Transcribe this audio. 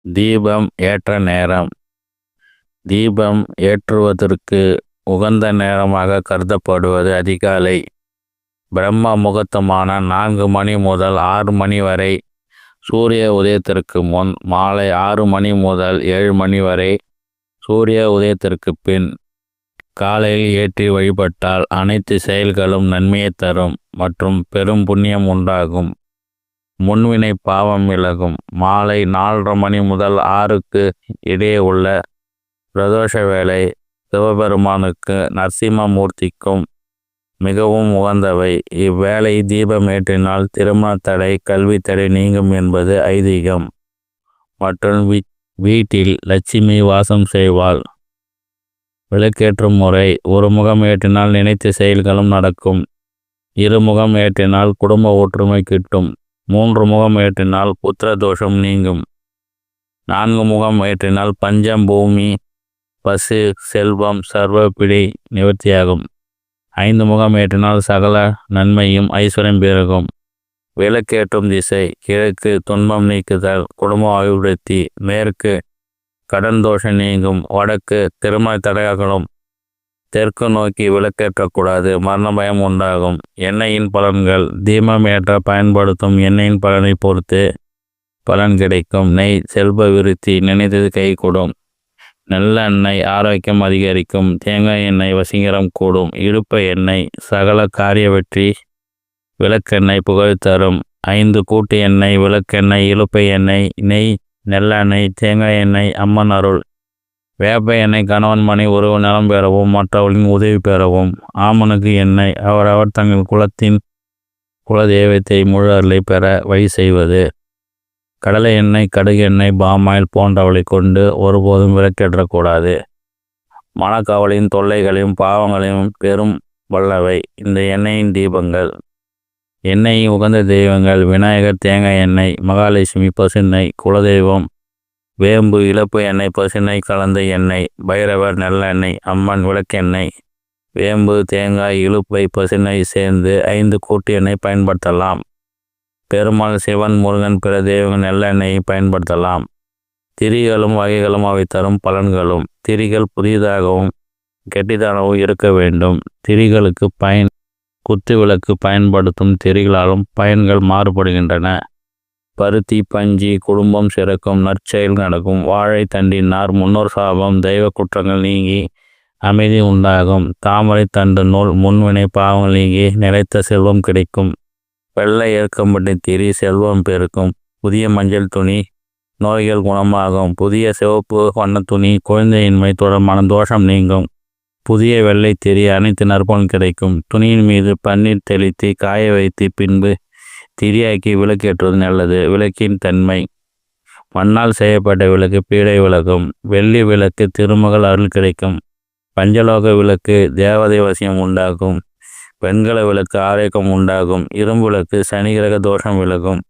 தீபம் ஏற்ற நேரம். தீபம் ஏற்றுவதற்கு உகந்த நேரமாக கருதப்படுவது அதிகாலை பிரம்ம முகூர்த்தமான 4 மணி முதல் 6 மணி வரை, சூரிய உதயத்திற்கு முன் மாலை 6 மணி முதல் 7 மணி வரை, சூரிய உதயத்திற்கு பின். காலையில் ஏற்றி வழிபட்டால் அனைத்து செயல்களும் நன்மையை தரும் மற்றும் பெரும் புண்ணியம் உண்டாகும். முன்வினை பாவம் விலகும். மாலை 4:30 மணி முதல் 6க்கு இடையே உள்ள பிரதோஷ வேளை சிவபெருமானுக்கு நரசிம்மமூர்த்திக்கும் மிகவும் உகந்தவை. இவ்வேளை தீபம் ஏற்றினால் திருமண தடை, கல்வி தடை நீங்கும் என்பது ஐதீகம். மற்றும் வீட்டில் லட்சுமி வாசம் செய்வாள். விளக்கேற்றும் முறை: ஒரு முகம் ஏற்றினால் நினைத்த செயல்களும் நடக்கும். இருமுகம் ஏற்றினால் குடும்ப ஒற்றுமை கிட்டும். 3 முகம் ஏற்றினால் புத்திர தோஷம் நீங்கும். 4 முகம் ஏற்றினால் பஞ்சம், பூமி, பசு, செல்வம், சர்வ பிழை நிவர்த்தியாகும். 5 முகம் ஏற்றினால் சகல நன்மையும் ஐஸ்வர்யம் பெருகும். விளக்கேற்றும் திசை: கிழக்கு துன்பம் நீக்குதல், குடும்ப அபிவிருத்தி. மேற்கு கடன் தோஷம் நீங்கும். வடக்கு திருமண தடையாகலும். தெற்கு நோக்கி விளக்கேற்றக்கூடாது, மரண பயம் உண்டாகும். எண்ணெயின் பலன்கள்: தீபம் ஏற்ற பயன்படுத்தும் எண்ணெயின் பலனை பொறுத்து பலன் கிடைக்கும். நெய் செல்வ விருத்தி, நினைத்தது கைகூடும். நல்லெண்ணெய் ஆரோக்கியம் அதிகரிக்கும். தேங்காய் எண்ணெய் வசீகரம் கூடும். இழுப்ப எண்ணெய் சகல காரிய வெற்றி. விளக்கெண்ணெய் புகழ் தரும். 5 கூட்டு எண்ணெய்: விளக்கெண்ணெய், இழுப்பை எண்ணெய், நெய், நல்லெண்ணெய், தேங்காய் எண்ணெய், அம்மன் அருள். வேப்ப எண்ணெய் கணவன் மனை உறவு நலம் பெறவும் மற்றவர்களின் உதவி பெறவும். ஆமணக்கு எண்ணெய் அவரவர் தங்கள் குலத்தின் குலதெய்வத்தை முழு அருளை பெற வழி செய்வது. கடலை எண்ணெய், கடுகு எண்ணெய், பாமாயில் போன்றவளை கொண்டு ஒருபோதும் விளக்கேற்றக்கூடாது. மனக்கவலையின் தொல்லைகளையும் பாவங்களையும் பெரும் வல்லவை இந்த எண்ணெயின் தீபங்கள். எண்ணெயின் உகந்த தெய்வங்கள்: விநாயகர் தேங்காய் எண்ணெய், மகாலட்சுமி பசுநெய், குலதெய்வம் வேம்பு இழப்பு எண்ணெய் பசுநெய் கலந்த எண்ணெய், பைரவர் நல்லெண்ணெய், அம்மன் விளக்கெண்ணெய். வேம்பு, தேங்காய், இழுப்பை, பசுநெய் சேர்ந்து 5 கூட்டு எண்ணெய் பயன்படுத்தலாம். பெருமாள், சிவன், முருகன், பிற தெய்வங்கள் நல்லெண்ணெயை பயன்படுத்தலாம். திரிகளும் வகைகளும் அவை தரும் பலன்களும். திரிகள் புதிதாகவும் கெட்டிதானவும் இருக்க வேண்டும். திரிகளுக்கு பயன்: குத்து விளக்கு பயன்படுத்தும் திரிகளாலும் பயன்கள் மாறுபடுகின்றன. பருத்தி, பஞ்சி, குடும்பம் சிறக்கும், நற்செயல் நடக்கும். வாழை தண்டினார் முன்னோர் சாபம், தெய்வ குற்றங்கள் நீங்கி அமைதி உண்டாகும். தாமரை தண்டு நூல் முன்வினை பாவங்கள் நீங்கி நிலைத்த செல்வம் கிடைக்கும். வெள்ளை ஏற்கம்பட்டி திரி செல்வம் பெருக்கும். புதிய மஞ்சள் துணி நோய்கள் குணமாகும். புதிய சிவப்பு வண்ண துணி குழந்தையின்மை தொடர்பான தோஷம் நீங்கும். புதிய வெள்ளை திரி அனைத்து நற்பலன் கிடைக்கும். துணியின் மீது பன்னீர் தெளித்து காய வைத்து பின்பு திரியாக்கி விளக்கேற்றுவது நல்லது. விளக்கின் தன்மை: மண்ணால் செய்யப்பட்ட விளக்கு பீடை விளக்கும். வெள்ளி விளக்கு திருமகள் அருள் கிடைக்கும். பஞ்சலோக விளக்கு தேவதை வசியம் உண்டாகும். வெண்கல விளக்கு ஆரோக்கியம் உண்டாகும். இரும்பு விளக்கு சனி கிரக தோஷம் விலகும்.